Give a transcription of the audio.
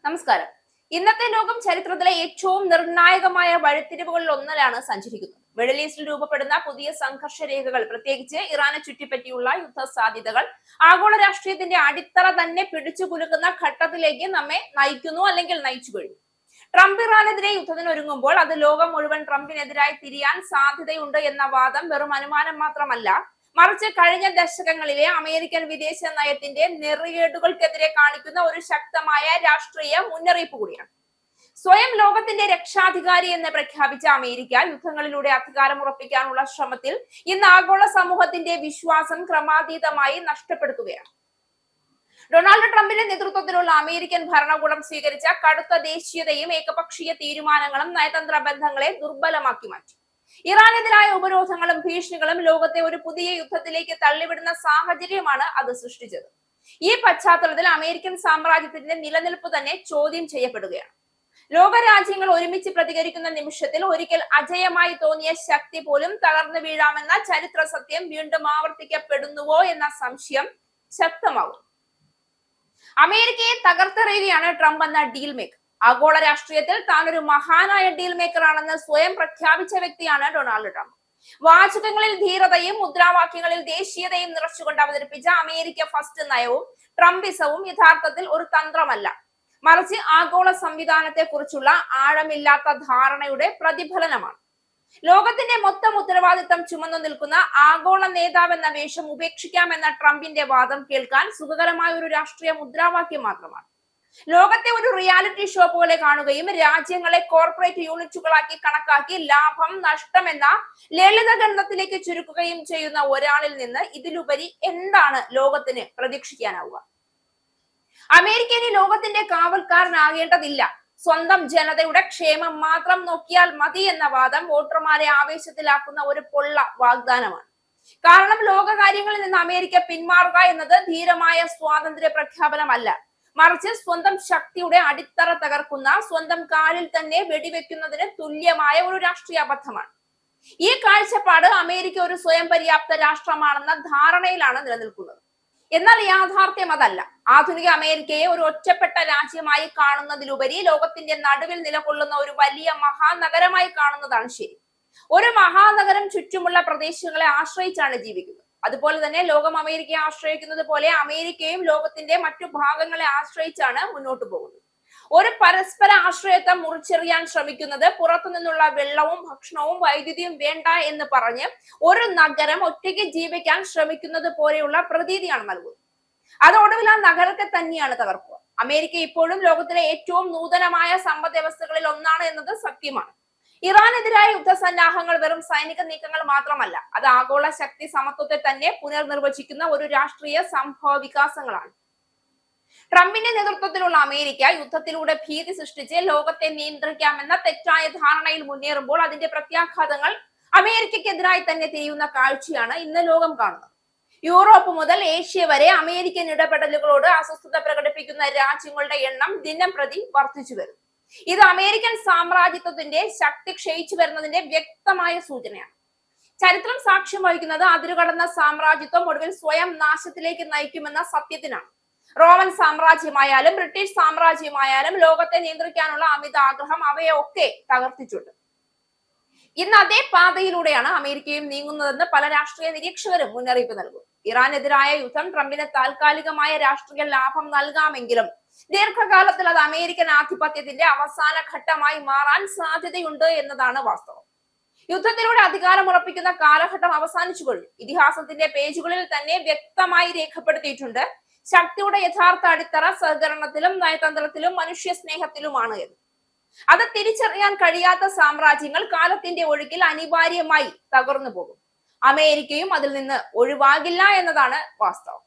നമസ്കാരം. ഇന്നത്തെ ലോകം ചരിത്രത്തിലെ ഏറ്റവും നിർണായകമായ വഴിത്തിരിവുകളിൽ ഒന്നിലാണ് സഞ്ചരിക്കുന്നത്. മിഡിൽ ഈസ്റ്റിൽ രൂപപ്പെടുന്ന പുതിയ സംഘർഷ രേഖകൾ, പ്രത്യേകിച്ച് ഇറാനെ ചുറ്റിപ്പറ്റിയുള്ള യുദ്ധ സാധ്യതകൾ, ആഗോള രാഷ്ട്രീയത്തിന്റെ അടിത്തറ തന്നെ പിടിച്ചു കുലുക്കുന്ന ഘട്ടത്തിലേക്ക് നമ്മെ നയിക്കുന്നു, അല്ലെങ്കിൽ നയിച്ചു കഴിഞ്ഞു. ട്രംപ് ഇറാനെതിരെ യുദ്ധത്തിന് ഒരുങ്ങുമ്പോൾ അത് ലോകം മുഴുവൻ ട്രംപിനെതിരായി തിരിയാൻ സാധ്യതയുണ്ട് എന്ന വാദം വെറും അനുമാനം മാത്രമല്ല, മറിച്ച് കഴിഞ്ഞ ദശകങ്ങളിലെ അമേരിക്കൻ വിദേശ നയത്തിന്റെ നെറികേടുകൾക്കെതിരെ കാണിക്കുന്ന ഒരു ശക്തമായ രാഷ്ട്രീയ മുന്നറിയിപ്പ് കൂടിയാണ്. സ്വയം ലോകത്തിന്റെ രക്ഷാധികാരി എന്ന് പ്രഖ്യാപിച്ച അമേരിക്ക യുദ്ധങ്ങളിലൂടെ അധികാരം ഉറപ്പിക്കാനുള്ള ശ്രമത്തിൽ ഇന്ന് ആഗോള സമൂഹത്തിന്റെ വിശ്വാസം ക്രമാതീതമായി നഷ്ടപ്പെടുത്തുകയാണ്. ഡൊണാൾഡ് ട്രംപിന്റെ നേതൃത്വത്തിലുള്ള അമേരിക്കൻ ഭരണകൂടം സ്വീകരിച്ച കടുത്ത ദേശീയതയും ഏകപക്ഷീയ തീരുമാനങ്ങളും നയതന്ത്ര ബന്ധങ്ങളെ ദുർബലമാക്കി മാറ്റി. ഇറാനെതിരായ ഉപരോധങ്ങളും ഭീഷണികളും ലോകത്തെ ഒരു പുതിയ യുദ്ധത്തിലേക്ക് തള്ളിവിടുന്ന സാഹചര്യമാണ് അത് സൃഷ്ടിച്ചത്. ഈ പശ്ചാത്തലത്തിൽ അമേരിക്കൻ സാമ്രാജ്യത്തിന്റെ നിലനിൽപ്പ് തന്നെ ചോദ്യം ചെയ്യപ്പെടുകയാണ്. ലോകരാജ്യങ്ങൾ ഒരുമിച്ച് പ്രതികരിക്കുന്ന നിമിഷത്തിൽ ഒരിക്കൽ അജയമായി തോന്നിയ ശക്തി പോലും തകർന്നു വീഴാമെന്ന ചരിത്ര സത്യം വീണ്ടും ആവർത്തിക്കപ്പെടുന്നുവോ എന്ന സംശയം ശക്തമാകും. അമേരിക്കയെ തകർത്തെറിയുകയാണ് ട്രംപ് എന്ന ഡീൽ മേക്കർ. ആഗോള രാഷ്ട്രീയത്തിൽ താൻ ഒരു മഹാനായ ഡീൽ മേക്കർ ആണെന്ന് സ്വയം പ്രഖ്യാപിച്ച വ്യക്തിയാണ് ഡൊണാൾഡ് ട്രംപ്. വാചകങ്ങളിൽ ധീരതയും മുദ്രാവാക്യങ്ങളിൽ ദേശീയതയും നിറച്ചുകൊണ്ട് അവതരിപ്പിച്ച അമേരിക്ക ഫസ്റ്റ് നയവും ട്രംപിസവും യഥാർത്ഥത്തിൽ ഒരു തന്ത്രമല്ല, മറിച്ച് ആഗോള സംവിധാനത്തെ കുറിച്ചുള്ള ആഴമില്ലാത്ത ധാരണയുടെ പ്രതിഫലനമാണ്. ലോകത്തിന്റെ മൊത്തം ഉത്തരവാദിത്തം ചുമന്നു നിൽക്കുന്ന ആഗോള നേതാവെന്ന വേഷം ഉപേക്ഷിക്കാമെന്ന ട്രംപിന്റെ വാദം കേൾക്കാൻ സുഖകരമായ ഒരു രാഷ്ട്രീയ മുദ്രാവാക്യം മാത്രമാണ്. ലോകത്തെ ഒരു റിയാലിറ്റി ഷോ പോലെ കാണുകയും രാജ്യങ്ങളെ കോർപ്പറേറ്റ് യൂണിറ്റുകളാക്കി കണക്കാക്കി ലാഭം നഷ്ടം എന്ന ലളിത ഗണിതത്തിലേക്ക് ചുരുക്കുകയും ചെയ്യുന്ന ഒരാളിൽ നിന്ന് ഇതിലുപരി എന്താണ് ലോകത്തിന് പ്രതീക്ഷിക്കാനാവുക? അമേരിക്ക ഇനി ലോകത്തിന്റെ കാവൽക്കാരനാകേണ്ടതില്ല, സ്വന്തം ജനതയുടെ ക്ഷേമം മാത്രം നോക്കിയാൽ മതി എന്ന വാദം വോട്ടർമാരെ ആവേശത്തിലാക്കുന്ന ഒരു പൊള്ള വാഗ്ദാനമാണ്. കാരണം ലോകകാര്യങ്ങളിൽ നിന്ന് അമേരിക്ക പിന്മാറുക എന്നത് ധീരമായ സ്വാതന്ത്ര്യ പ്രഖ്യാപനമല്ല, മറിച്ച് സ്വന്തം ശക്തിയുടെ അടിത്തറ തകർക്കുന്ന, സ്വന്തം കാലിൽ തന്നെ വെടിവെക്കുന്നതിന് തുല്യമായ ഒരു രാഷ്ട്രീയ അബദ്ധമാണ്. ഈ കാഴ്ചപ്പാട് അമേരിക്ക ഒരു സ്വയം പര്യാപ്ത രാഷ്ട്രമാണെന്ന ധാരണയിലാണ് നിലനിൽക്കുന്നത്. എന്നാൽ യാഥാർത്ഥ്യം അതല്ല. ആധുനിക അമേരിക്കയെ ഒരു ഒറ്റപ്പെട്ട രാജ്യമായി കാണുന്നതിലുപരി ലോകത്തിന്റെ നടുവിൽ നിലകൊള്ളുന്ന ഒരു വലിയ മഹാനഗരമായി കാണുന്നതാണ് ശരി. ഒരു മഹാനഗരം ചുറ്റുമുള്ള പ്രദേശങ്ങളെ ആശ്രയിച്ചാണ് ജീവിക്കുന്നത്. അതുപോലെ തന്നെ ലോകം അമേരിക്കയെ ആശ്രയിക്കുന്നത് പോലെ അമേരിക്കയും ലോകത്തിന്റെ മറ്റു ഭാഗങ്ങളെ ആശ്രയിച്ചാണ് മുന്നോട്ട് പോകുന്നത്. ഒരു പരസ്പര ആശ്രയത്വം മുറിച്ചെറിയാൻ ശ്രമിക്കുന്നത്, പുറത്തു നിന്നുള്ള വെള്ളവും ഭക്ഷണവും വൈദ്യുതിയും വേണ്ട എന്ന് പറഞ്ഞ് ഒരു നഗരം ഒറ്റയ്ക്ക് ജീവിക്കാൻ ശ്രമിക്കുന്നത് പോലെയുള്ള പ്രതീതിയാണ് നൽകുന്നത്. അത് ഒടുവിൽ ആ നഗരത്തെ തന്നെയാണ് തകർക്കുക. അമേരിക്ക ഇപ്പോഴും ലോകത്തിലെ ഏറ്റവും നൂതനമായ സമ്പദ് വ്യവസ്ഥകളിൽ ഒന്നാണ് എന്നത് സത്യമാണ്. ഇറാനെതിരായ യുദ്ധസന്നാഹങ്ങൾ വെറും സൈനിക നീക്കങ്ങൾ മാത്രമല്ല, അത് ആഗോള ശക്തി സമത്വത്തെ തന്നെ പുനർനിർവചിക്കുന്ന ഒരു രാഷ്ട്രീയ സംഭവ വികാസങ്ങളാണ്. ട്രംപിന്റെ നേതൃത്വത്തിലുള്ള അമേരിക്ക യുദ്ധത്തിലൂടെ ഭീതി സൃഷ്ടിച്ച് ലോകത്തെ നിയന്ത്രിക്കാമെന്ന തെറ്റായ ധാരണയിൽ മുന്നേറുമ്പോൾ അതിന്റെ പ്രത്യാഘാതങ്ങൾ അമേരിക്കക്കെതിരായി തന്നെ തിരിയുന്ന കാഴ്ചയാണ് ഇന്ന് ലോകം കാണുന്നത്. യൂറോപ്പ് മുതൽ ഏഷ്യ വരെ അമേരിക്കൻ ഇടപെടലുകളോട് അസ്വസ്ഥത പ്രകടിപ്പിക്കുന്ന രാജ്യങ്ങളുടെ എണ്ണം ദിനം പ്രതി വർദ്ധിച്ചു വരുന്നു. ഇത് അമേരിക്കൻ സാമ്രാജ്യത്വത്തിന്റെ ശക്തി ക്ഷയിച്ചു വരുന്നതിന്റെ വ്യക്തമായ സൂചനയാണ്. ചരിത്രം സാക്ഷ്യം വഹിക്കുന്നത് അതിരുകടന്ന സാമ്രാജ്യത്വം ഒടുവിൽ സ്വയം നാശത്തിലേക്ക് നയിക്കുമെന്ന സത്യത്തിനാണ്. റോമൻ സാമ്രാജ്യമായാലും ബ്രിട്ടീഷ് സാമ്രാജ്യമായാലും ലോകത്തെ നിയന്ത്രിക്കാനുള്ള അമിത ആഗ്രഹം അവയൊക്കെ തകർത്തിട്ടുണ്ട്. ഇന്ന് അതേ പാതയിലൂടെയാണ് അമേരിക്കയും നീങ്ങുന്നതെന്ന് പല രാഷ്ട്രീയ നിരീക്ഷകരും മുന്നറിയിപ്പ് നൽകും. ഇറാനെതിരായ യുദ്ധം ട്രംപിന് താൽക്കാലികമായ രാഷ്ട്രീയ ലാഭം നൽകാമെങ്കിലും ദീർഘകാലത്തിൽ അത് അമേരിക്കൻ ആധിപത്യത്തിന്റെ അവസാന ഘട്ടമായി മാറാൻ സാധ്യതയുണ്ട് എന്നതാണ് വാസ്തവം. യുദ്ധത്തിലൂടെ അധികാരം ഉറപ്പിക്കുന്ന കാലഘട്ടം അവസാനിച്ചു കഴിഞ്ഞു. ഇതിഹാസത്തിന്റെ പേജുകളിൽ തന്നെ വ്യക്തമായി രേഖപ്പെടുത്തിയിട്ടുണ്ട്, ശക്തിയുടെ യഥാർത്ഥ അടിത്തറ സഹകരണത്തിലും നയതന്ത്രത്തിലും മനുഷ്യ സ്നേഹത്തിലുമാണ് എന്ന്. അത് തിരിച്ചറിയാൻ കഴിയാത്ത സാമ്രാജ്യങ്ങൾ കാലത്തിന്റെ ഒഴുക്കിൽ അനിവാര്യമായി തകർന്നു പോകും. അമേരിക്കയും അതിൽ നിന്ന് ഒഴിവാകില്ല എന്നതാണ് വാസ്തവം.